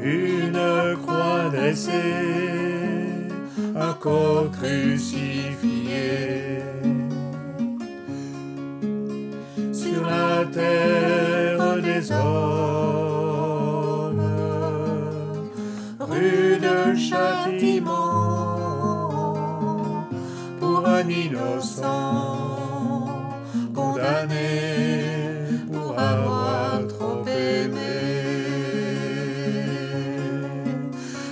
une croix dressée, un corps crucifié. Sur la terre des hommes, rude châtiment pour un innocent condamné pour avoir trop aimé.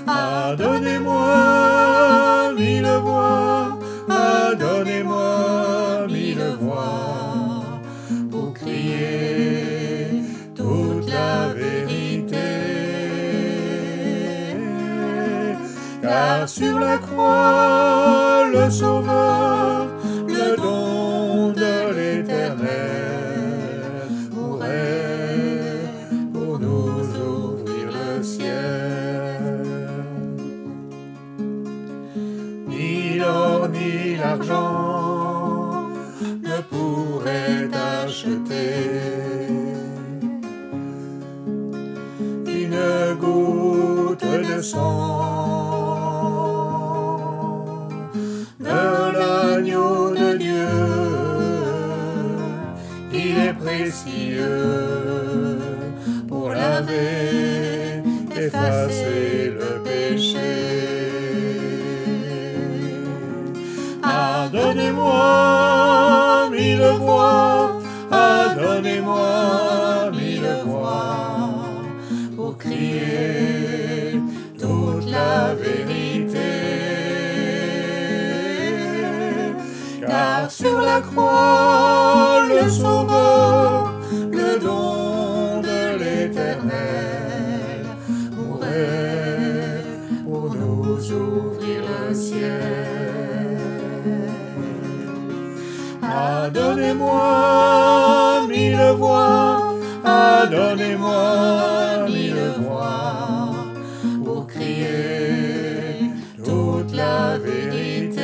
Ah, donnez-moi 1000 voix, ah, donnez-moi 1000 voix pour crier toute la vérité. Car sur la croix, le Sauveur, le don de l'Éternel, mourait pour nous ouvrir le ciel. Ni l'or ni l'argent ne pourraient acheter une goutte de sang de l'agneau de Dieu. Il est précieux pour laver, effacer le péché. Ah, donnez-moi 1000 voix, ah, donnez-moi 1000 voix pour crier toute la vérité. Car sur la croix, le Sauveur, le don de l'Éternel, mourait pour nous ouvrir le ciel. Ah, donnez-moi 1000 voix, ah, donnez-moi 1000 voix pour crier toute la vérité.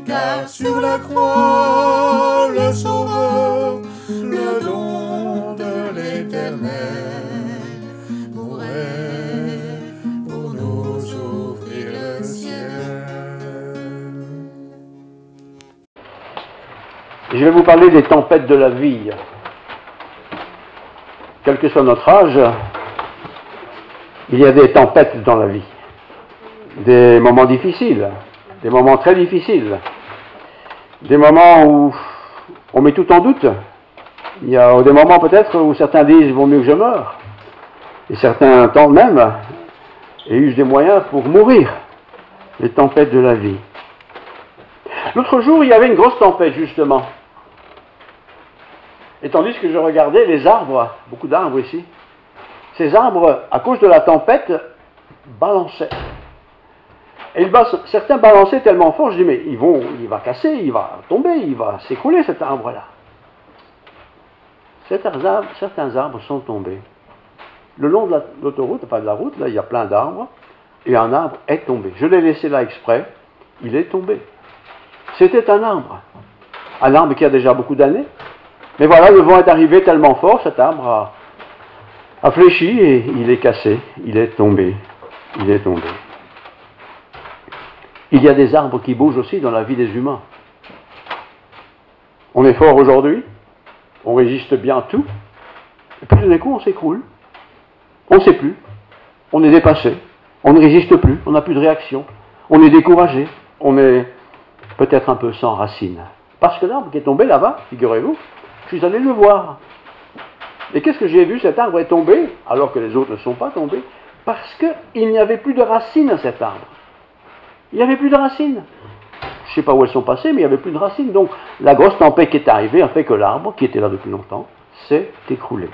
Car sur la croix, le Sauveur, le don de l'Éternel, mourait pour nous ouvrir le ciel. Je vais vous parler des tempêtes de la vie. Quel que soit notre âge, il y a des tempêtes dans la vie. Des moments difficiles, des moments très difficiles. Des moments où on met tout en doute. Il y a des moments peut-être où certains disent « il vaut mieux que je meure ». Et certains tentent même et usent des moyens pour mourir. Les tempêtes de la vie. L'autre jour, il y avait une grosse tempête justement. Et tandis que je regardais les arbres, beaucoup d'arbres ici, ces arbres, à cause de la tempête, balançaient. Et certains balançaient tellement fort, je dis, mais il va casser, il va tomber, il va s'écrouler cet arbre-là. Certains arbres sont tombés. Le long de l'autoroute, enfin de la route, là, il y a plein d'arbres, et un arbre est tombé. Je l'ai laissé là exprès, il est tombé. C'était un arbre qui a déjà beaucoup d'années, mais voilà, le vent est arrivé tellement fort, cet arbre a fléchi et il est cassé, il est tombé, il est tombé. Il y a des arbres qui bougent aussi dans la vie des humains. On est fort aujourd'hui, on résiste bien à tout, et puis d'un coup on s'écroule, on ne sait plus, on est dépassé, on ne résiste plus, on n'a plus de réaction, on est découragé, on est peut-être un peu sans racines. Parce que l'arbre qui est tombé là-bas, figurez-vous, je suis allé le voir. Et qu'est-ce que j'ai vu? Cet arbre est tombé, alors que les autres ne sont pas tombés, parce qu'il n'y avait plus de racines à cet arbre. Il n'y avait plus de racines. Je ne sais pas où elles sont passées, mais il n'y avait plus de racines. Donc la grosse tempête qui est arrivée a fait que l'arbre, qui était là depuis longtemps, s'est écroulé.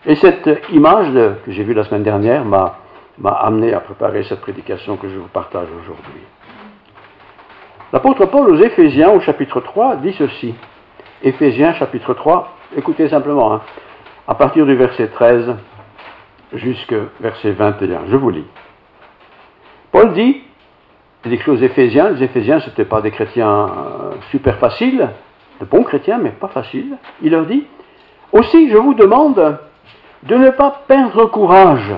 Et cette image que j'ai vue la semaine dernière m'a amené à préparer cette prédication que je vous partage aujourd'hui. L'apôtre Paul aux Éphésiens, au chapitre 3, dit ceci. Éphésiens, chapitre 3, écoutez simplement, à partir du verset 13 jusqu'au verset 21. Je vous lis. Paul dit, il écrit aux Éphésiens, les Éphésiens, ce n'étaient pas des chrétiens super faciles, de bons chrétiens, mais pas faciles. Il leur dit, Aussi, je vous demande de ne pas perdre courage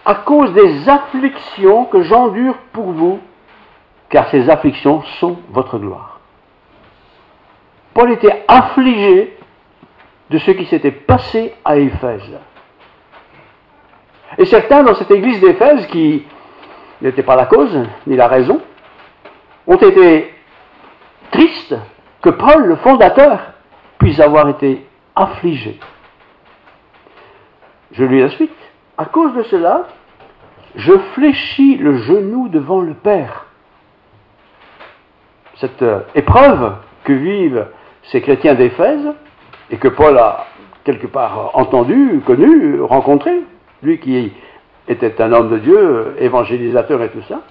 à cause des afflictions que j'endure pour vous, car ces afflictions sont votre gloire. Paul était affligé de ce qui s'était passé à Éphèse. Et certains dans cette église d'Éphèse, qui n'étaient pas la cause ni la raison, ont été tristes que Paul, le fondateur, puisse avoir été affligé. Je lis la suite. À cause de cela, je fléchis le genou devant le Père. Cette épreuve que vivent ces chrétiens d'Éphèse, et que Paul a quelque part entendu, connu, rencontré, lui qui était un homme de Dieu, évangélisateur et tout ça,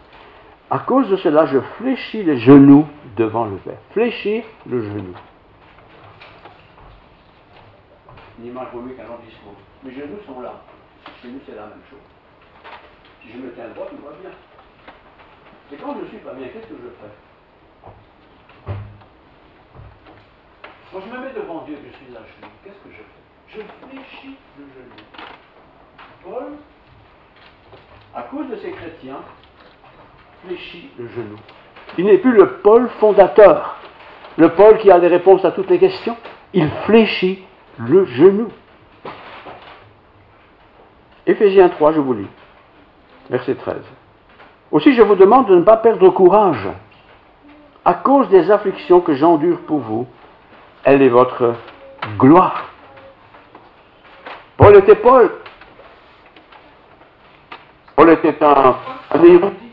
à cause de cela, je fléchis les genoux devant le Père. Fléchir le genou. Une image vaut mieux qu'un long discours. Mes genoux sont là. Chez nous, c'est la même chose. Si je me tiens droit, tout va bien. Et quand je ne suis pas bien, qu'est-ce que je fais? Quand je me mets devant Dieu, je suis à genoux, qu'est-ce que je fais? Je fléchis le genou. Paul, à cause de ces chrétiens, fléchit le genou. Il n'est plus le Paul fondateur, le Paul qui a des réponses à toutes les questions. Il fléchit le genou. Éphésiens 3, je vous lis, verset 13. Aussi, je vous demande de ne pas perdre courage à cause des afflictions que j'endure pour vous. Elle est votre gloire. Paul était Paul. Paul était un érudit.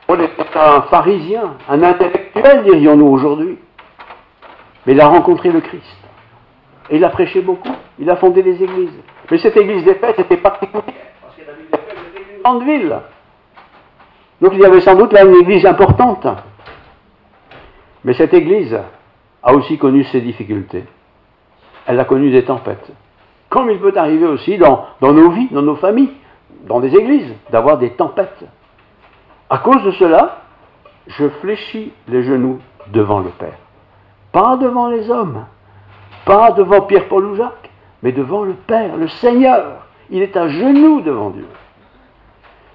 Paul était un pharisien, un intellectuel, dirions-nous aujourd'hui. Mais il a rencontré le Christ. Et il a prêché beaucoup. Il a fondé des églises. Mais cette église d'Éphèse était particulière, parce que la ville d'Éphèse était une grande ville. Donc il y avait sans doute là une église importante. Mais cette église a aussi connu ses difficultés. Elle a connu des tempêtes. Comme il peut arriver aussi dans nos vies, dans nos familles, dans des églises, d'avoir des tempêtes. À cause de cela, je fléchis les genoux devant le Père. Pas devant les hommes, pas devant Pierre, Paul ou Jacques, mais devant le Père, le Seigneur. Il est à genoux devant Dieu.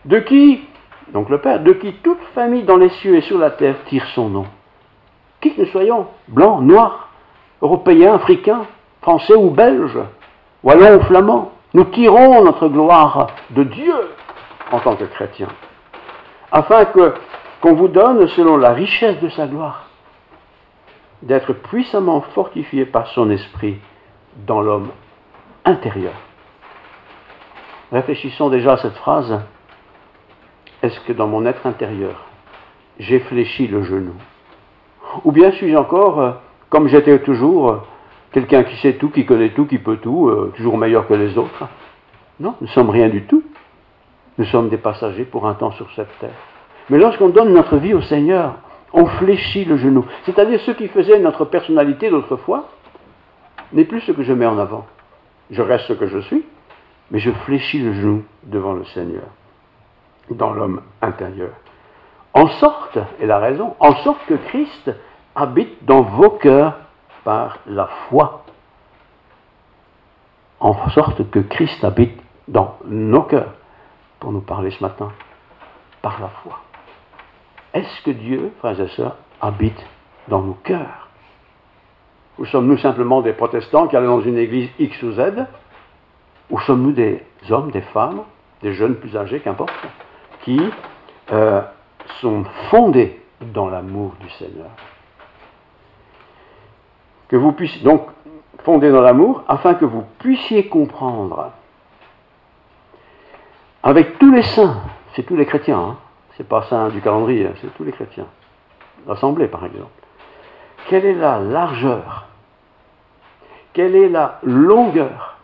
De qui, donc le Père, de qui toute famille dans les cieux et sur la terre tire son nom. Qui que nous soyons, blancs, noirs, européens, africains, français ou belges, wallons ou flamands, nous tirons notre gloire de Dieu en tant que chrétiens, afin qu'on vous donne, selon la richesse de sa gloire, d'être puissamment fortifié par son esprit dans l'homme intérieur. Réfléchissons déjà à cette phrase. Est-ce que dans mon être intérieur, j'ai fléchi le genou? Ou bien suis-je encore, comme j'étais toujours, quelqu'un qui sait tout, qui connaît tout, qui peut tout, toujours meilleur que les autres? Non, nous ne sommes rien du tout. Nous sommes des passagers pour un temps sur cette terre. Mais lorsqu'on donne notre vie au Seigneur, on fléchit le genou. C'est-à-dire ce qui faisait notre personnalité d'autrefois n'est plus ce que je mets en avant. Je reste ce que je suis, mais je fléchis le genou devant le Seigneur, dans l'homme intérieur. En sorte, et la raison, en sorte que Christ habite dans vos cœurs par la foi. En sorte que Christ habite dans nos cœurs, pour nous parler ce matin, par la foi. Est-ce que Dieu, frères et sœurs, habite dans nos cœurs? Ou sommes-nous simplement des protestants qui allons dans une église X ou Z? Ou sommes-nous des hommes, des femmes, des jeunes plus âgés, qu'importe, qui sont fondés dans l'amour du Seigneur? Que vous puissiez donc fondés dans l'amour, afin que vous puissiez comprendre avec tous les saints, c'est tous les chrétiens, hein, c'est pas saints du calendrier, c'est tous les chrétiens, l'assemblée par exemple, quelle est la largeur, quelle est la longueur,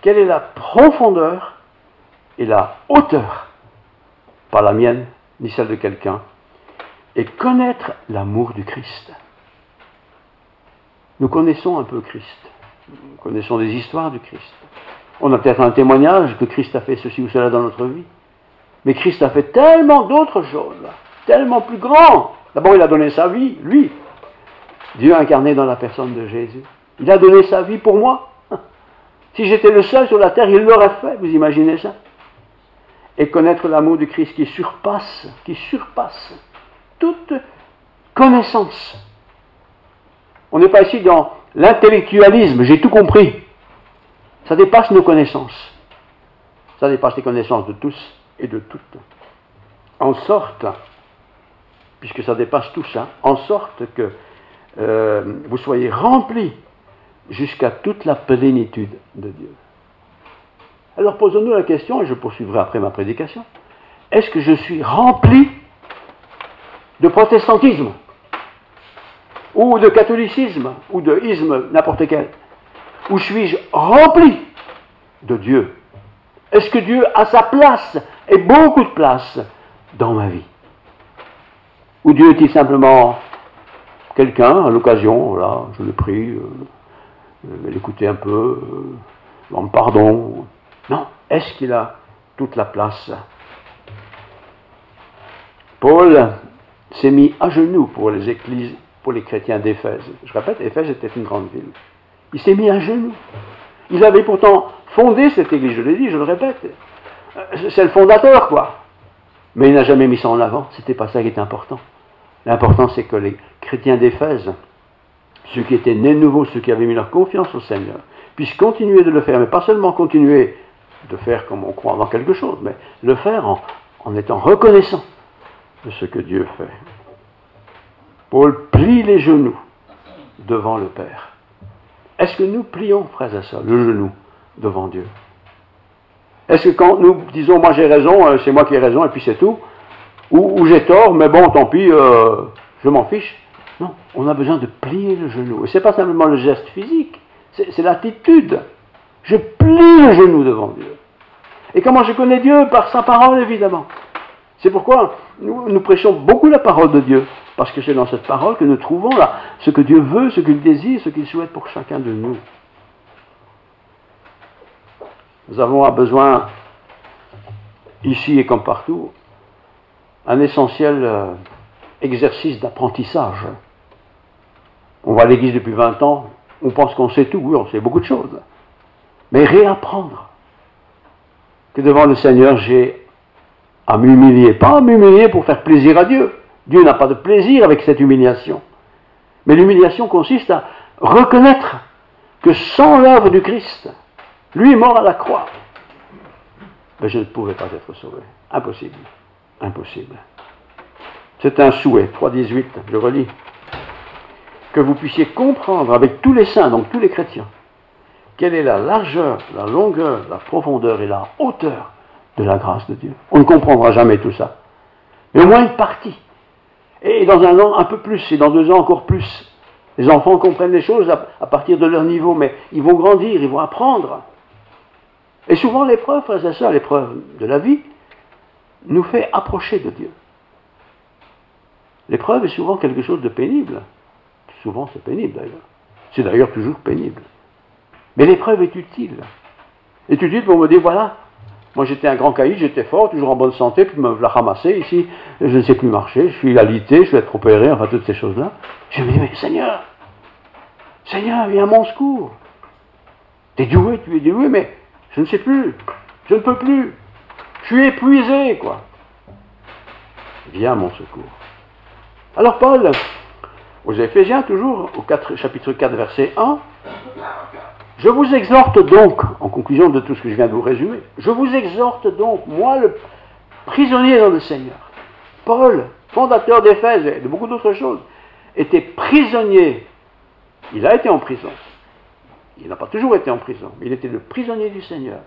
quelle est la profondeur et la hauteur, pas la mienne ni celle de quelqu'un, et connaître l'amour du Christ. Nous connaissons un peu Christ, nous connaissons des histoires du Christ. On a peut-être un témoignage que Christ a fait ceci ou cela dans notre vie. Mais Christ a fait tellement d'autres choses, tellement plus grand. D'abord, il a donné sa vie, lui. Dieu incarné dans la personne de Jésus. Il a donné sa vie pour moi. Si j'étais le seul sur la terre, il l'aurait fait, vous imaginez ça? Et connaître l'amour du Christ qui surpasse toute connaissance. On n'est pas ici dans l'intellectualisme, j'ai tout compris. Ça dépasse nos connaissances. Ça dépasse les connaissances de tous et de toutes. En sorte, puisque ça dépasse tout ça, en sorte que vous soyez remplis jusqu'à toute la plénitude de Dieu. Alors posons-nous la question, et je poursuivrai après ma prédication, est-ce que je suis rempli de protestantisme, ou de catholicisme, ou de isme, n'importe quel? Ou suis-je rempli de Dieu? Est-ce que Dieu a sa place, et beaucoup de place, dans ma vie? Ou Dieu est-il simplement quelqu'un, à l'occasion, voilà, je le prie, l'écouter un peu, demande pardon. Non, est-ce qu'il a toute la place? Paul s'est mis à genoux pour les églises, pour les chrétiens d'Éphèse. Je répète, Éphèse était une grande ville. Il s'est mis à genoux. Il avait pourtant fondé cette église, je l'ai dit, je le répète. C'est le fondateur, quoi. Mais il n'a jamais mis ça en avant. C'était pas ça qui était important. L'important, c'est que les chrétiens d'Éphèse, ceux qui étaient nés de nouveau, ceux qui avaient mis leur confiance au Seigneur, puissent continuer de le faire, mais pas seulement continuer de faire comme on croit dans quelque chose, mais le faire en étant reconnaissant de ce que Dieu fait. Paul plie les genoux devant le Père. Est-ce que nous plions, frères et sœurs, le genou devant Dieu? Est-ce que quand nous disons, moi j'ai raison, c'est moi qui ai raison, et puis c'est tout, ou j'ai tort, mais bon, tant pis, je m'en fiche? Non, on a besoin de plier le genou. Et ce n'est pas simplement le geste physique, c'est l'attitude. Je plie le genou devant Dieu. Et comment je connais Dieu? Par sa parole, évidemment. C'est pourquoi nous prêchons beaucoup la parole de Dieu, parce que c'est dans cette parole que nous trouvons là ce que Dieu veut, ce qu'il désire, ce qu'il souhaite pour chacun de nous. Nous avons besoin, ici et comme partout, un essentiel exercice d'apprentissage. On va à l'église depuis 20 ans, on pense qu'on sait tout, oui, on sait beaucoup de choses. Mais réapprendre que devant le Seigneur, j'ai à m'humilier. Pas à m'humilier pour faire plaisir à Dieu. Dieu n'a pas de plaisir avec cette humiliation. Mais l'humiliation consiste à reconnaître que sans l'œuvre du Christ, lui mort à la croix, ben je ne pouvais pas être sauvé. Impossible. Impossible. C'est un souhait. 3,18, je relis. Que vous puissiez comprendre avec tous les saints, donc tous les chrétiens, quelle est la largeur, la longueur, la profondeur et la hauteur de la grâce de Dieu. On ne comprendra jamais tout ça. Mais au moins une partie. Et dans 1 an, un peu plus, et dans 2 ans, encore plus. Les enfants comprennent les choses à partir de leur niveau, mais ils vont grandir, ils vont apprendre. Et souvent l'épreuve, frères et sœurs, l'épreuve de la vie, nous fait approcher de Dieu. L'épreuve est souvent quelque chose de pénible. Souvent c'est pénible d'ailleurs. C'est d'ailleurs toujours pénible. Mais l'épreuve est utile. Est utile pour me dire, voilà, moi j'étais un grand caïd, j'étais fort, toujours en bonne santé, puis me voilà ramassé ici, je ne sais plus marcher, je suis alité, je vais être opéré, enfin toutes ces choses-là. Je me dis, mais Seigneur, viens à mon secours. T'es doué, tu es doué, mais je ne sais plus, je ne peux plus, je suis épuisé, quoi. Viens à mon secours. Alors Paul, aux Éphésiens, toujours, au chapitre 4, verset 1, je vous exhorte donc, en conclusion de tout ce que je viens de vous résumer, je vous exhorte donc, moi le prisonnier dans le Seigneur, Paul, fondateur d'Éphèse et de beaucoup d'autres choses, était prisonnier. Il a été en prison. Il n'a pas toujours été en prison, mais il était le prisonnier du Seigneur.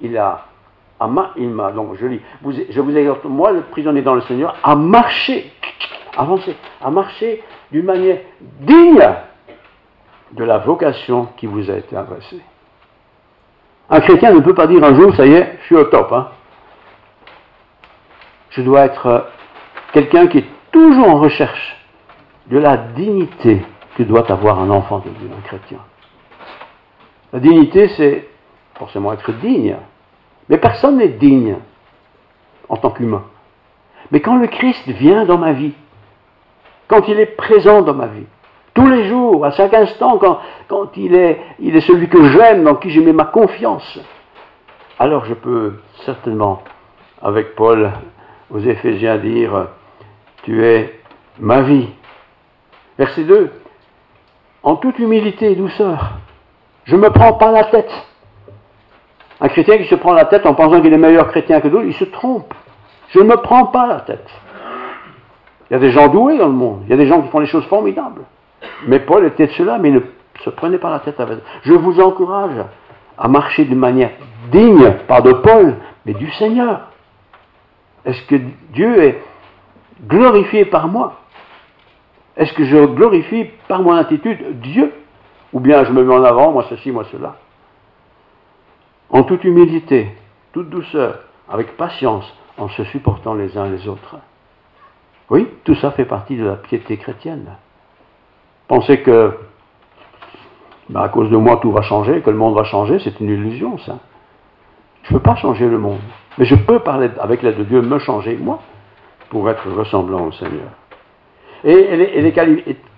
Donc je lis, je vous exhorte, moi le prisonnier dans le Seigneur, à marcher, avancer, à marcher d'une manière digne de la vocation qui vous a été adressée. Un chrétien ne peut pas dire un jour, ça y est, je suis au top. Je dois être quelqu'un qui est toujours en recherche de la dignité que doit avoir un enfant de Dieu, un chrétien. La dignité, c'est forcément être digne. Mais personne n'est digne en tant qu'humain. Mais quand le Christ vient dans ma vie, quand il est présent dans ma vie, Tous les jours, à chaque instant, quand il est celui que j'aime, dans qui j'ai mis ma confiance, alors je peux certainement, avec Paul aux Éphésiens, dire « Tu es ma vie ». Verset 2, « En toute humilité et douceur, je ne me prends pas la tête ». Un chrétien qui se prend la tête en pensant qu'il est meilleur chrétien que d'autres, il se trompe. Je ne me prends pas la tête. Il y a des gens doués dans le monde, il y a des gens qui font des choses formidables. Mais Paul était de cela, mais il ne se prenait pas la tête avec. Je vous encourage à marcher d'une manière digne, pas de Paul, mais du Seigneur. Est-ce que Dieu est glorifié par moi? Est-ce que je glorifie par mon attitude Dieu? Ou bien je me mets en avant, moi ceci, moi cela? En toute humilité, toute douceur, avec patience, en se supportant les uns les autres. Oui, tout ça fait partie de la piété chrétienne. Penser que, à cause de moi, tout va changer, que le monde va changer, c'est une illusion, ça. Je ne peux pas changer le monde, mais je peux, avec l'aide de Dieu, me changer, moi, pour être ressemblant au Seigneur. Et les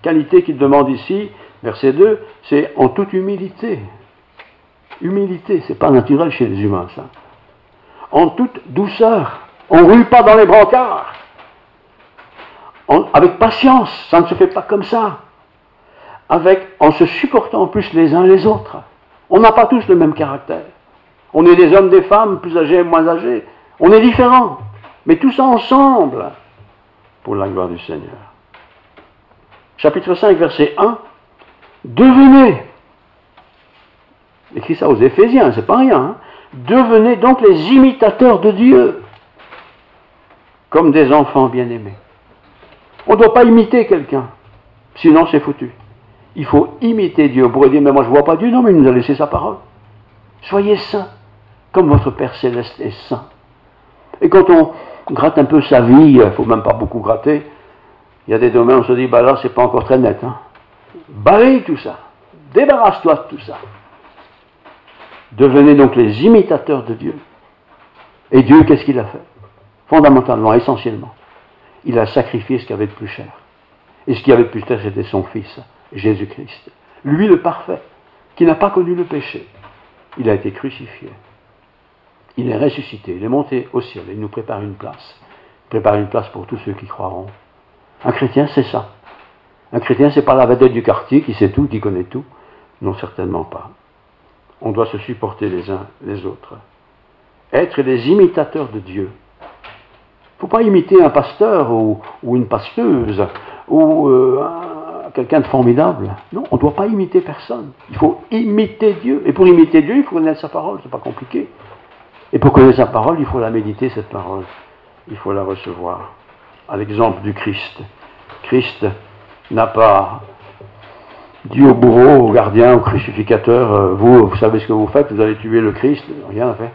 qualités qu'il demande ici, verset 2, c'est en toute humilité. Humilité, c'est pas naturel chez les humains, ça. En toute douceur. On ne roule pas dans les brancards. Avec patience, ça ne se fait pas comme ça. En se supportant en plus les uns les autres. On n'a pas tous le même caractère. On est des hommes, des femmes, plus âgés, moins âgés. On est différents. Mais tout ça ensemble, pour la gloire du Seigneur. Chapitre 5, verset 1. Devenez, écrit ça aux Éphésiens, c'est pas rien, hein. Devenez donc les imitateurs de Dieu, comme des enfants bien-aimés. On ne doit pas imiter quelqu'un, sinon c'est foutu. Il faut imiter Dieu. On pourrait dire, mais moi je ne vois pas Dieu. Non, mais il nous a laissé sa parole. Soyez saints, comme votre Père Céleste est saint. Et quand on gratte un peu sa vie, il ne faut même pas beaucoup gratter, il y a des domaines où on se dit, là c'est pas encore très net. Hein. Balaye tout ça. Débarrasse-toi de tout ça. Devenez donc les imitateurs de Dieu. Et Dieu, qu'est-ce qu'il a fait? Fondamentalement, essentiellement, il a sacrifié ce qu'il y avait de plus cher. Et ce qu'il y avait de plus cher, c'était son Fils, Jésus-Christ. Lui, le parfait, qui n'a pas connu le péché. Il a été crucifié. Il est ressuscité, il est monté au ciel, il nous prépare une place. Il prépare une place pour tous ceux qui croiront. Un chrétien, c'est ça. Un chrétien, c'est pas la vedette du quartier qui sait tout, qui connaît tout. Non, certainement pas. On doit se supporter les uns les autres. Être des imitateurs de Dieu. Il ne faut pas imiter un pasteur ou une pasteuse ou quelqu'un de formidable. Non, on ne doit pas imiter personne. Il faut imiter Dieu. Et pour imiter Dieu, il faut connaître sa parole. Ce n'est pas compliqué. Et pour connaître sa parole, il faut la méditer, cette parole. Il faut la recevoir. À l'exemple du Christ. Christ n'a pas dit au bourreau, au gardien, au crucificateur, vous savez ce que vous faites, vous allez tuer le Christ. Rien n'a fait.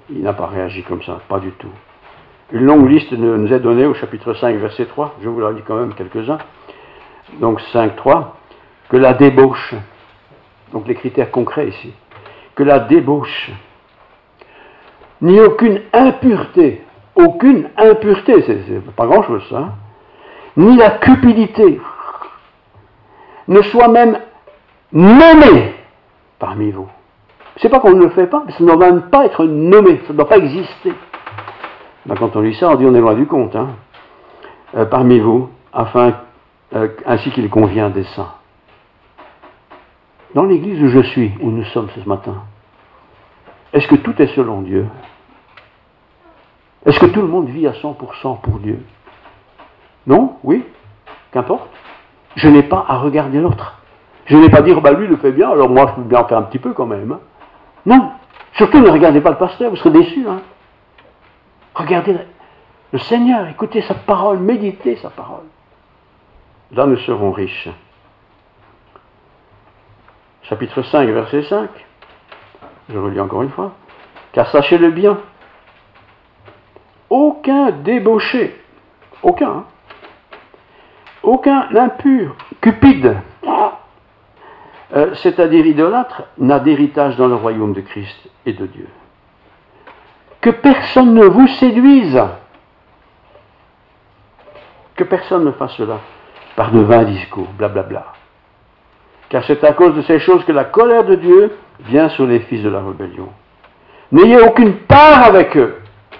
Il n'a pas réagi comme ça, pas du tout. Une longue liste nous est donnée au chapitre 5, verset 3. Je vous l'en dis quand même quelques-uns. Donc 5, 3. Que la débauche, donc les critères concrets ici, que la débauche, ni aucune impureté, c'est pas grand-chose ça, hein, ni la cupidité, ne soit même nommé parmi vous. C'est pas qu'on ne le fait pas, mais ça ne doit même pas être nommé, ça ne doit pas exister. Ben, quand on lit ça, on dit on est loin du compte, hein. Parmi vous, ainsi qu'il convient des saints. Dans l'église où je suis, où nous sommes ce matin, est-ce que tout est selon Dieu? Est-ce que tout le monde vit à 100% pour Dieu? Non? Oui? Qu'importe. Je n'ai pas à regarder l'autre. Je n'ai pas à dire, lui il le fait bien, alors moi je peux bien en faire un petit peu quand même. Hein. Non. Surtout ne regardez pas le pasteur, vous serez déçus. Hein. Regardez le Seigneur, écoutez sa parole, méditez sa parole. Là nous serons riches. Chapitre 5, verset 5. Je relis encore une fois. Car sachez-le bien, aucun débauché, aucun impur, cupide, c'est-à-dire idolâtre, n'a d'héritage dans le royaume de Christ et de Dieu. Que personne ne vous séduise. Que personne ne fasse cela. par de vains discours, blablabla. Car c'est à cause de ces choses que la colère de Dieu vient sur les fils de la rébellion. N'ayez aucune part avec eux.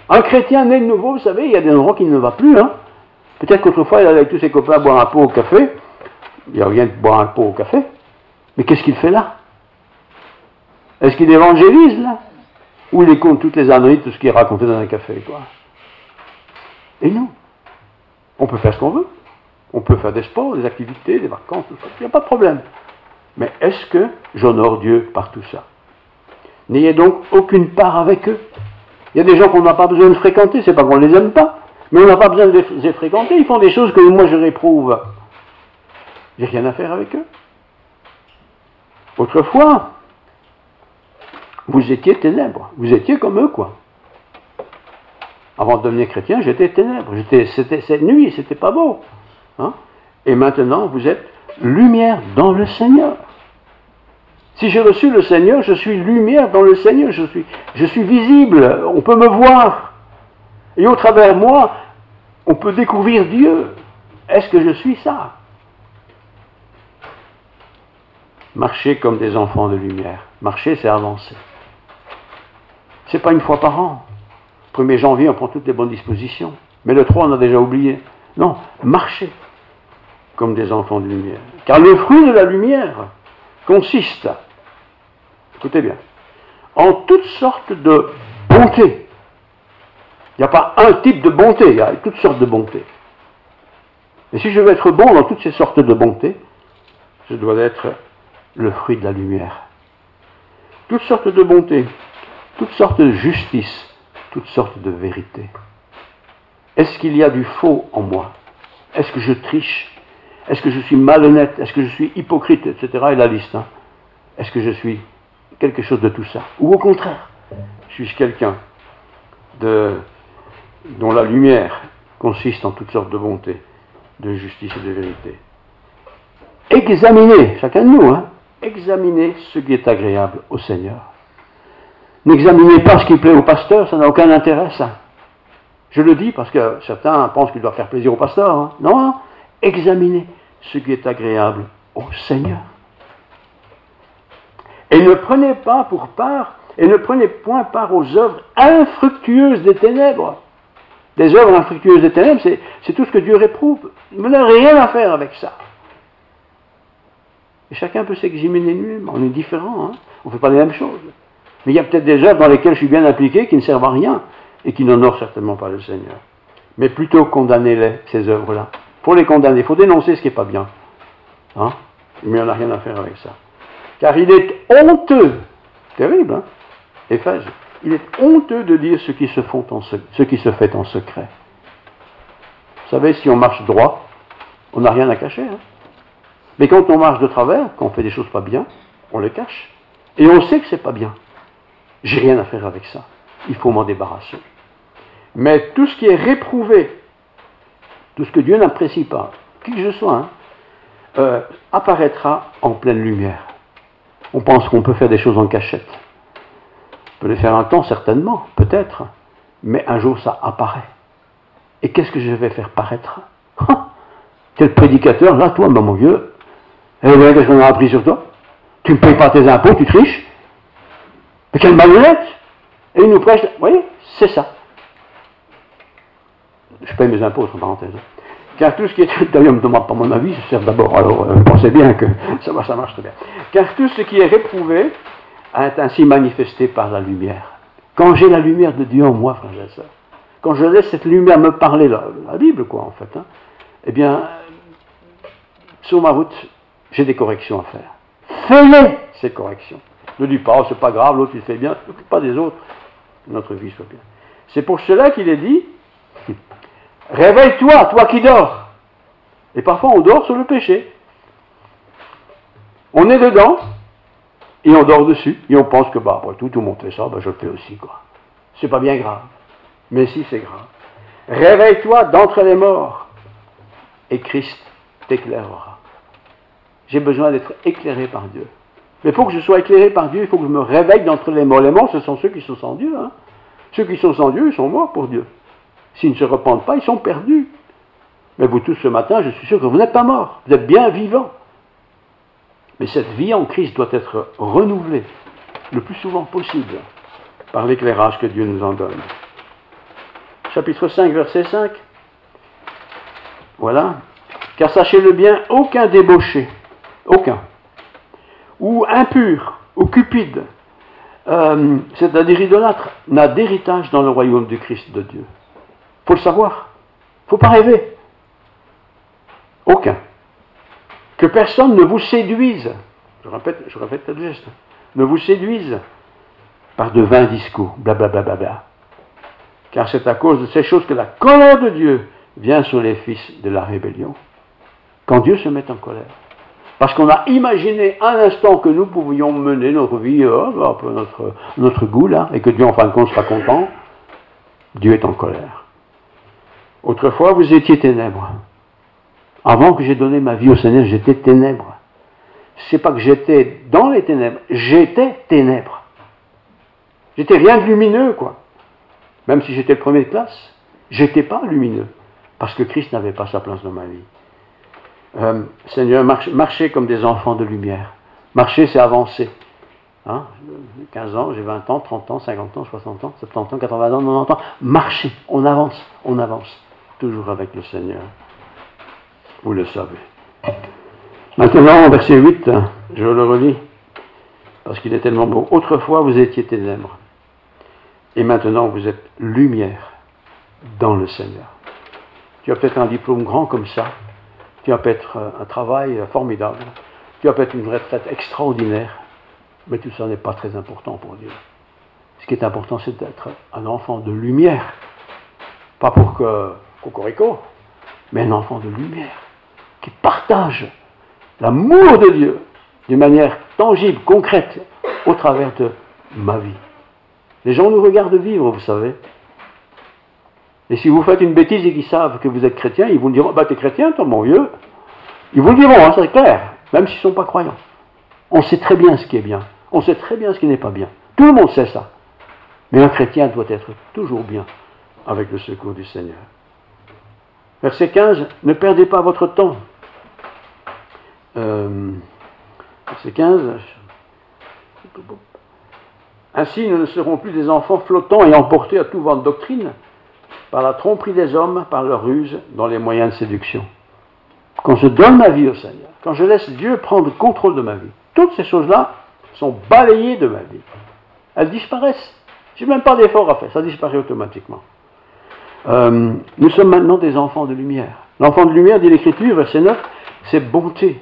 Un chrétien né de nouveau, vous savez, il y a des endroits qui ne va plus. Hein. Peut-être qu'autrefois, il allait avec tous ses copains boire un pot au café. Il n'y a rien de boire un pot au café. Mais qu'est-ce qu'il fait là? Est-ce qu'il évangélise là? Ou il écoute toutes les âneries, tout ce qui est raconté dans un café, quoi? Et nous, on peut faire ce qu'on veut. On peut faire des sports, des activités, des vacances, tout ça. Il n'y a pas de problème. Mais est-ce que j'honore Dieu par tout ça? N'ayez donc aucune part avec eux. Il y a des gens qu'on n'a pas besoin de fréquenter, c'est pas qu'on ne les aime pas, mais on n'a pas besoin de les fréquenter, ils font des choses que moi je réprouve. J'ai rien à faire avec eux. Autrefois, vous étiez ténèbres, vous étiez comme eux, quoi. Avant de devenir chrétien, j'étais ténèbres, c'était cette nuit, c'était pas beau. Hein? Et maintenant, vous êtes lumière dans le Seigneur. Si j'ai reçu le Seigneur, je suis lumière dans le Seigneur, je suis visible, on peut me voir. Et au travers de moi, on peut découvrir Dieu. Est-ce que je suis ça? Marcher comme des enfants de lumière. Marcher, c'est avancer. C'est pas une fois par an. 1er janvier, on prend toutes les bonnes dispositions. Mais le 3, on a déjà oublié. Non, marcher comme des enfants de lumière. Car le fruit de la lumière consiste, écoutez bien, en toutes sortes de bonté. Il n'y a pas un type de bonté, il y a toutes sortes de bonté. Et si je veux être bon dans toutes ces sortes de bonté, je dois être le fruit de la lumière. Toutes sortes de bonté, toutes sortes de justice, toutes sortes de vérité. Est-ce qu'il y a du faux en moi? Est-ce que je triche? Est-ce que je suis malhonnête? Est-ce que je suis hypocrite? Etc. Et la liste. Hein. Est-ce que je suis quelque chose de tout ça? Ou au contraire, suis-je quelqu'un dont la lumière consiste en toutes sortes de bonté, de justice et de vérité? Examinez, chacun de nous, hein, examinez ce qui est agréable au Seigneur. N'examinez pas ce qui plaît au pasteur, ça n'a aucun intérêt, ça. Je le dis parce que certains pensent qu'il doit faire plaisir au pasteur. Hein. Non, non, examinez ce qui est agréable au Seigneur. Et ne prenez pas pour part, et ne prenez point part aux œuvres infructueuses des ténèbres. Des œuvres infructueuses des ténèbres, c'est tout ce que Dieu réprouve. Vous n'avez rien à faire avec ça. Et chacun peut s'examiner lui-même. On est différents, hein. On ne fait pas les mêmes choses. Mais il y a peut-être des œuvres dans lesquelles je suis bien impliqué qui ne servent à rien et qui n'honorent certainement pas le Seigneur. Mais plutôt condamnez-les, ces œuvres-là. Il faut les condamner, il faut dénoncer ce qui n'est pas bien. Hein? Mais on n'a rien à faire avec ça. Car il est honteux, terrible, hein? Éphèse, il est honteux de dire ce qui se fait en secret. Vous savez, si on marche droit, on n'a rien à cacher. Hein? Mais quand on marche de travers, quand on fait des choses pas bien, on les cache. Et on sait que c'est pas bien. J'ai rien à faire avec ça. Il faut m'en débarrasser. Mais tout ce qui est réprouvé, tout ce que Dieu n'apprécie pas, qui que je sois, hein, apparaîtra en pleine lumière. On pense qu'on peut faire des choses en cachette. On peut les faire un temps, certainement, peut-être, mais un jour ça apparaît. Et qu'est-ce que je vais faire paraître? Tu es le prédicateur, là, toi, mon vieux. Et voilà, qu'est-ce qu'on a appris sur toi? Tu ne payes pas tes impôts, tu triches. Mais quelle marionnette! Et il nous prêche, vous voyez, c'est ça. Je paye mes impôts, entre parenthèses. Car tout ce qui est, d'ailleurs, ne me demande pas mon avis, je sers d'abord, alors pensez bien que ça marche très bien. Car tout ce qui est réprouvé est ainsi manifesté par la lumière. Quand j'ai la lumière de Dieu en moi, frères et sœurs, quand je laisse cette lumière me parler, la Bible, quoi, en fait, hein, eh bien, sur ma route, j'ai des corrections à faire. Fais-les, ces corrections. Ne dis pas, oh, c'est pas grave, l'autre il fait bien, ne t'occupe pas des autres, notre vie soit bien. C'est pour cela qu'il est dit, réveille-toi, toi qui dors. Et parfois on dort sur le péché. On est dedans, et on dort dessus, et on pense que, bah, après tout le monde fait ça, bah, je le fais aussi, quoi. C'est pas bien grave. Mais si, c'est grave. Réveille-toi d'entre les morts, et Christ t'éclairera. J'ai besoin d'être éclairé par Dieu. Mais pour que je sois éclairé par Dieu, il faut que je me réveille d'entre les morts. Les morts, ce sont ceux qui sont sans Dieu. Hein. Ceux qui sont sans Dieu, ils sont morts pour Dieu. S'ils ne se repentent pas, ils sont perdus. Mais vous tous ce matin, je suis sûr que vous n'êtes pas morts, vous êtes bien vivants. Mais cette vie en Christ doit être renouvelée le plus souvent possible par l'éclairage que Dieu nous en donne. Chapitre 5, verset 5. Voilà. Car sachez-le bien, aucun débauché, aucun, ou impur, ou cupide, c'est-à-dire idolâtre, n'a d'héritage dans le royaume du Christ de Dieu. Il faut le savoir. Il ne faut pas rêver. Aucun. Que personne ne vous séduise, je répète le geste, ne vous séduise par de vains discours, blablabla. Bla bla bla. Car c'est à cause de ces choses que la colère de Dieu vient sur les fils de la rébellion. Quand Dieu se met en colère. Parce qu'on a imaginé un instant que nous pouvions mener notre vie un peu notre goût là, et que Dieu en fin de compte sera content, Dieu est en colère. Autrefois, vous étiez ténèbres. Avant que j'ai donné ma vie au Seigneur, j'étais ténèbres. C'est pas que j'étais dans les ténèbres, j'étais ténèbres. J'étais rien de lumineux, quoi. Même si j'étais le premier de classe, j'étais pas lumineux. Parce que Christ n'avait pas sa place dans ma vie. Seigneur, marchez comme des enfants de lumière. Marcher, c'est avancer. Hein? 15 ans, j'ai 20 ans, 30 ans, 50 ans, 60 ans, 70 ans, 80 ans, 90 ans. Marcher, on avance. Toujours avec le Seigneur. Vous le savez. Maintenant, verset 8, je le relis, parce qu'il est tellement beau. Autrefois, vous étiez ténèbres, et maintenant, vous êtes lumière dans le Seigneur. Tu as peut-être un diplôme grand comme ça, tu as peut-être un travail formidable, tu as peut-être une retraite extraordinaire, mais tout ça n'est pas très important pour Dieu. Ce qui est important, c'est d'être un enfant de lumière, pas pour que cocorico, mais un enfant de lumière, qui partage l'amour de Dieu d'une manière tangible, concrète, au travers de ma vie. Les gens nous regardent vivre, vous savez. Et si vous faites une bêtise et qu'ils savent que vous êtes chrétien, ils vous diront, bah t'es chrétien toi mon vieux. Ils vous le diront, hein, c'est clair, même s'ils ne sont pas croyants. On sait très bien ce qui est bien, on sait très bien ce qui n'est pas bien. Tout le monde sait ça. Mais un chrétien doit être toujours bien avec le secours du Seigneur. Verset 15, ne perdez pas votre temps. Verset 15. Ainsi, nous ne serons plus des enfants flottants et emportés à tout vent de doctrine par la tromperie des hommes, par leur ruse, dans les moyens de séduction. Quand je donne ma vie au Seigneur, quand je laisse Dieu prendre le contrôle de ma vie, toutes ces choses-là sont balayées de ma vie. Elles disparaissent. Je n'ai même pas d'effort à faire, ça disparaît automatiquement. Nous sommes maintenant des enfants de lumière. L'enfant de lumière, dit l'Écriture, verset 9, c'est bonté.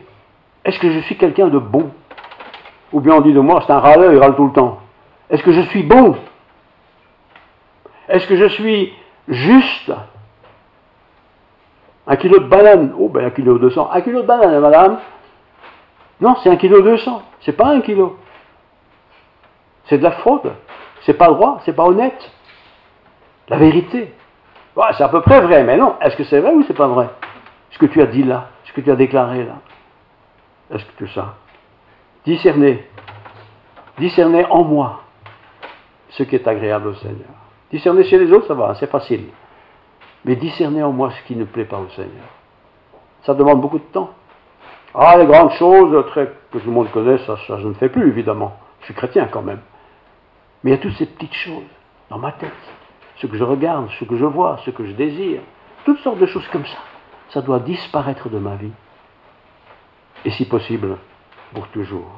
Est-ce que je suis quelqu'un de bon? Ou bien on dit de moi, c'est un râleur, il râle tout le temps. Est-ce que je suis bon? Est-ce que je suis juste? 1 kilo de banane, oh ben 1 kilo 200. 1 kilo de banane, madame? Non, c'est 1 kilo 200. C'est pas 1 kilo. C'est de la fraude. C'est pas droit, c'est pas honnête. La vérité. Ouais, c'est à peu près vrai, mais non. Est-ce que c'est vrai ou c'est pas vrai? Ce que tu as dit là, ce que tu as déclaré là. Est-ce que tout ça? Discernez en moi ce qui est agréable au Seigneur. Discerner chez les autres, ça va, c'est facile. Mais discerner en moi ce qui ne plaît pas au Seigneur. Ça demande beaucoup de temps. Ah, les grandes choses que tout le monde connaît, ça je ne fais plus, évidemment. Je suis chrétien quand même. Mais il y a toutes ces petites choses dans ma tête. Ce que je regarde, ce que je vois, ce que je désire. Toutes sortes de choses comme ça. Ça doit disparaître de ma vie. Et si possible, pour toujours.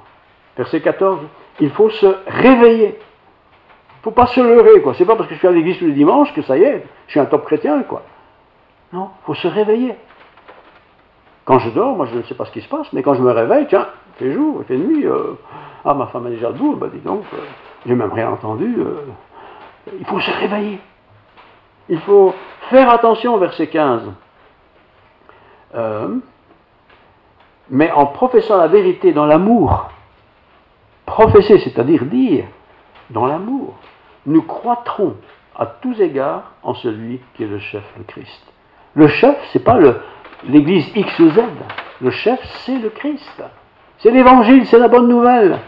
Verset 14, il faut se réveiller. Il ne faut pas se leurrer, quoi. C'est pas parce que je suis à l'église tous les dimanches que ça y est, je suis un top chrétien, quoi. Non, il faut se réveiller. Quand je dors, moi je ne sais pas ce qui se passe, mais quand je me réveille, tiens, il fait jour, il fait nuit, ma femme est déjà debout, bah dis donc, j'ai même rien entendu. Il faut se réveiller. Il faut faire attention, verset 15. Mais en professant la vérité dans l'amour, professer, c'est-à-dire dire, dans l'amour, nous croîtrons à tous égards en celui qui est le chef, le Christ. Le chef, c'est pas l'église X ou Z. Le chef, c'est le Christ. C'est l'évangile, c'est la bonne nouvelle.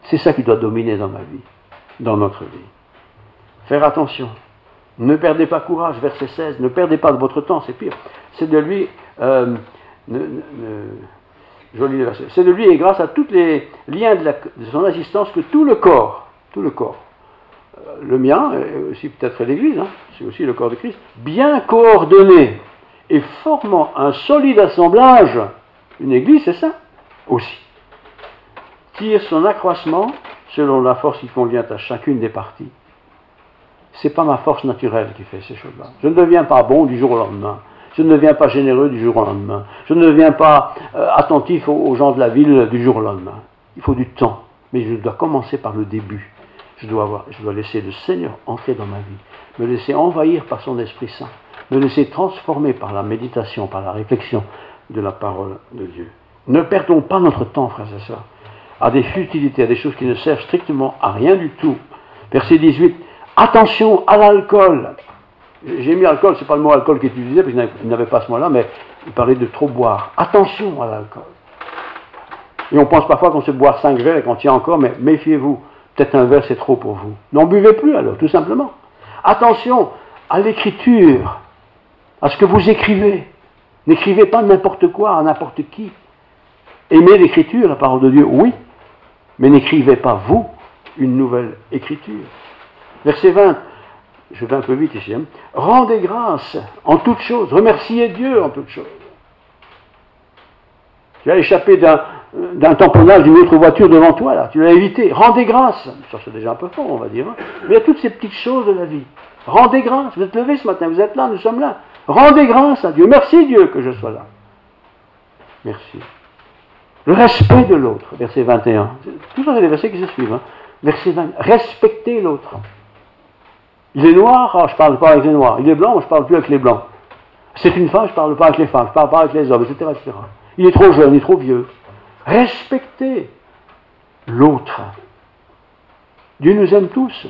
C'est ça qui doit dominer dans ma vie, dans notre vie. Faire attention. Ne perdez pas courage, verset 16. Ne perdez pas de votre temps, c'est pire. c'est de lui, joli verset, c'est de lui et grâce à tous les liens de son assistance que tout le corps, le mien, et aussi peut-être l'Église, hein, c'est aussi le corps de Christ, bien coordonné et formant un solide assemblage, une Église, c'est ça aussi, tire son accroissement selon la force qui convient à chacune des parties. C'est pas ma force naturelle qui fait ces choses-là. Je ne deviens pas bon du jour au lendemain. Je ne deviens pas généreux du jour au lendemain. Je ne deviens pas attentif aux gens de la ville du jour au lendemain. Il faut du temps. Mais je dois commencer par le début. Je dois laisser le Seigneur entrer dans ma vie, me laisser envahir par son Esprit Saint, me laisser transformer par la méditation, par la réflexion de la parole de Dieu. Ne perdons pas notre temps, frères et sœurs, à des futilités, à des choses qui ne servent strictement à rien du tout. Verset 18, attention à l'alcool. J'ai mis alcool, c'est pas le mot alcool qui est utilisé, parce qu'il n'avait pas ce mot-là, mais il parlait de trop boire. Attention à l'alcool. Et on pense parfois qu'on sait boire 5 verres et qu'on tient encore, mais méfiez-vous, peut-être un verre c'est trop pour vous. N'en buvez plus alors, tout simplement. Attention à l'écriture, à ce que vous écrivez. N'écrivez pas n'importe quoi à n'importe qui. Aimez l'écriture, la parole de Dieu, oui, mais n'écrivez pas, vous, une nouvelle écriture. Verset 20, je vais un peu vite ici, hein. Rendez grâce en toutes choses, remerciez Dieu en toutes choses. Tu as échappé d'un tamponnage d'une autre voiture devant toi, là, tu l'as évité, rendez grâce. Ça c'est déjà un peu fort, on va dire, hein. Mais il y a toutes ces petites choses de la vie. Rendez grâce, vous êtes levés ce matin, vous êtes là, nous sommes là. Rendez grâce à Dieu, merci Dieu que je sois là. Merci. Le respect de l'autre, verset 21. Tout ça, c'est les versets qui se suivent. Hein. Verset 20. Respectez l'autre. Il est noir, je ne parle pas avec les noirs. Il est blanc, je ne parle plus avec les blancs. C'est une femme, je ne parle pas avec les femmes, je ne parle pas avec les hommes, etc., etc. Il est trop jeune, il est trop vieux. Respectez l'autre. Dieu nous aime tous.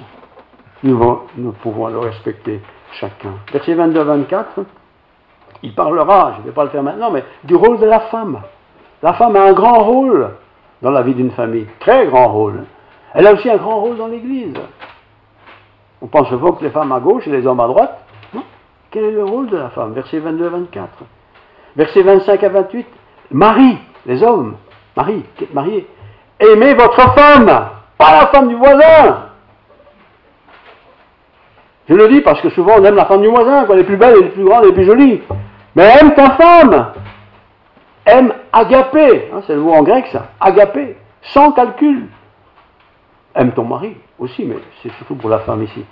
Nous pouvons le respecter chacun. Verset 22-24, il parlera, je ne vais pas le faire maintenant, mais du rôle de la femme. La femme a un grand rôle dans la vie d'une famille, très grand rôle. Elle a aussi un grand rôle dans l'Église. On pense souvent que les femmes à gauche et les hommes à droite. Non. Quel est le rôle de la femme? Versets 22-24. Versets 25 à 28. Marie, les hommes, Marie, qui est mariée, aimez votre femme, pas la femme du voisin. Je le dis parce que souvent on aime la femme du voisin, elle est plus belle, elle est plus grande, elle est plus jolie. Mais aime ta femme. Aime agapé, hein, c'est le mot en grec ça, agapé, sans calcul. Aime ton mari aussi, mais c'est surtout pour la femme ici.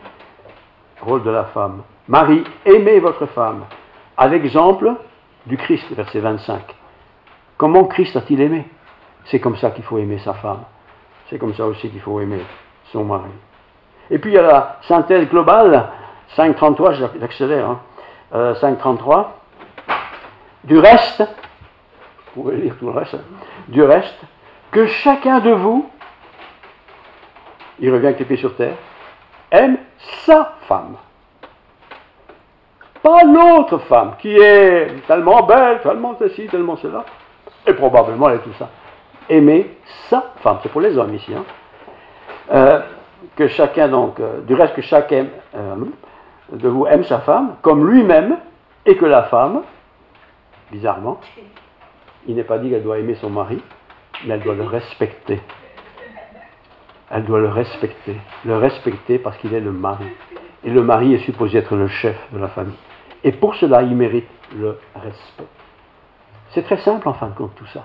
Rôle de la femme. Marie, aimez votre femme, à l'exemple du Christ, verset 25. Comment Christ a-t-il aimé? C'est comme ça qu'il faut aimer sa femme. C'est comme ça aussi qu'il faut aimer son mari. Et puis il y a la synthèse globale, 5.33, j'accélère, hein, 5.33. Du reste, vous pouvez lire tout le reste, du reste, que chacun de vous, il revient avec les pieds sur terre, aime sa femme. Pas l'autre femme qui est tellement belle, tellement ceci, tellement cela, et probablement elle est tout ça. Aimer sa femme, c'est pour les hommes ici. Hein. Que chacun donc, du reste que chacun de vous aime sa femme comme lui-même, et que la femme, bizarrement, il n'est pas dit qu'elle doit aimer son mari, mais elle doit le respecter. Elle doit le respecter parce qu'il est le mari. Et le mari est supposé être le chef de la famille. Et pour cela, il mérite le respect. C'est très simple en fin de compte tout ça.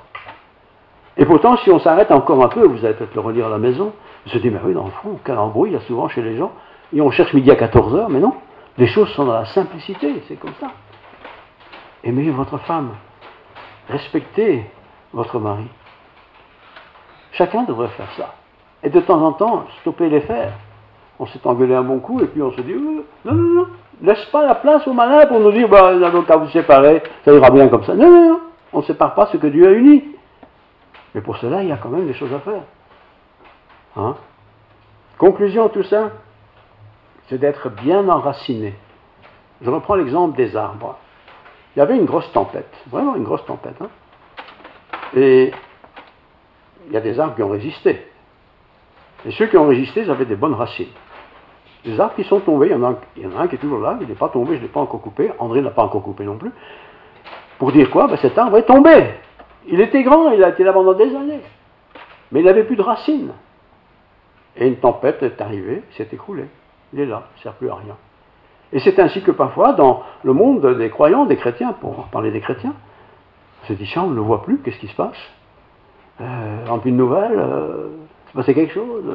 Et pourtant, si on s'arrête encore un peu, vous allez peut-être le relire à la maison, vous se dites, mais oui, dans le fond, quel embrouille il y a souvent chez les gens, et on cherche midi à 14h, mais non, les choses sont dans la simplicité, c'est comme ça. Aimez votre femme, respectez votre mari. Chacun devrait faire ça. Et de temps en temps, stopper les faire. On s'est engueulé un bon coup, et puis on se dit, non, laisse pas la place au malin pour nous dire, donc à vous séparer, ça ira bien comme ça. Non, on ne sépare pas ce que Dieu a uni. Mais pour cela, il y a quand même des choses à faire. Hein? Conclusion, tout ça, c'est d'être bien enraciné. Je reprends l'exemple des arbres. Il y avait une grosse tempête, vraiment une grosse tempête. Hein? Et il y a des arbres qui ont résisté. Et ceux qui ont résisté, ils avaient des bonnes racines. Les arbres qui sont tombés, il y en a un qui est toujours là, il n'est pas tombé, je ne l'ai pas encore coupé, André ne l'a pas encore coupé non plus. Pour dire quoi? Ben, cet arbre est tombé. Il était grand, il a été là pendant des années. Mais il n'avait plus de racines. Et une tempête est arrivée, il s'est écroulé. Il est là, il ne sert plus à rien. Et c'est ainsi que parfois, dans le monde des croyants, des chrétiens, pour parler des chrétiens, on se dit, tiens, on ne le voit plus, qu'est-ce qui se passe? En plus de nouvelles, s'est passé quelque chose.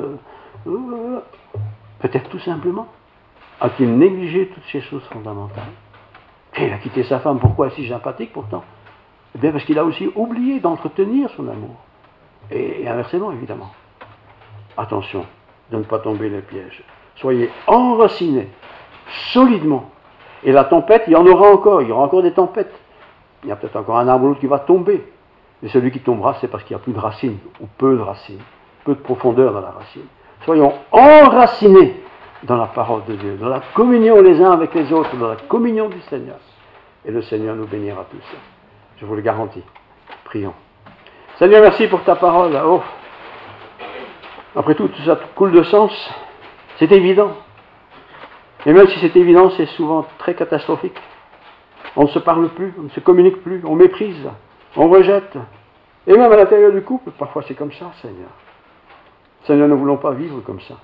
Peut-être tout simplement, a-t-il négligé toutes ces choses fondamentales? Et il a quitté sa femme, pourquoi? Si sympathique pourtant. Eh bien parce qu'il a aussi oublié d'entretenir son amour. Et inversement, évidemment. Attention de ne pas tomber les pièges. Soyez enracinés, solidement. Et la tempête, il y en aura encore, il y aura encore des tempêtes. Il y a peut-être encore un arbre ou l'autre qui va tomber. Et celui qui tombera, c'est parce qu'il n'y a plus de racines, ou peu de racines, peu de profondeur dans la racine. Soyons enracinés dans la parole de Dieu, dans la communion les uns avec les autres, dans la communion du Seigneur. Et le Seigneur nous bénira tous. Je vous le garantis. Prions. Seigneur, merci pour ta parole. Oh. Après tout ça coule de sens. C'est évident. Et même si c'est évident, c'est souvent très catastrophique. On ne se parle plus, on ne se communique plus, on méprise, on rejette. Et même à l'intérieur du couple, parfois c'est comme ça, Seigneur. Seigneur, nous ne voulons pas vivre comme ça.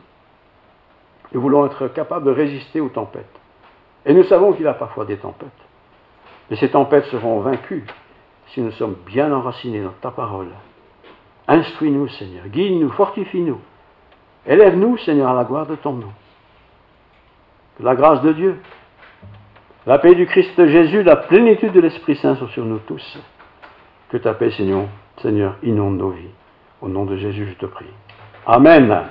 Nous voulons être capables de résister aux tempêtes. Et nous savons qu'il y a parfois des tempêtes. Mais ces tempêtes seront vaincues si nous sommes bien enracinés dans ta parole. Instruis-nous, Seigneur, guide-nous, fortifie-nous. Élève-nous, Seigneur, à la gloire de ton nom. Que la grâce de Dieu, la paix du Christ Jésus, la plénitude de l'Esprit Saint soit sur nous tous. Que ta paix, Seigneur, inonde nos vies. Au nom de Jésus, je te prie. Amen.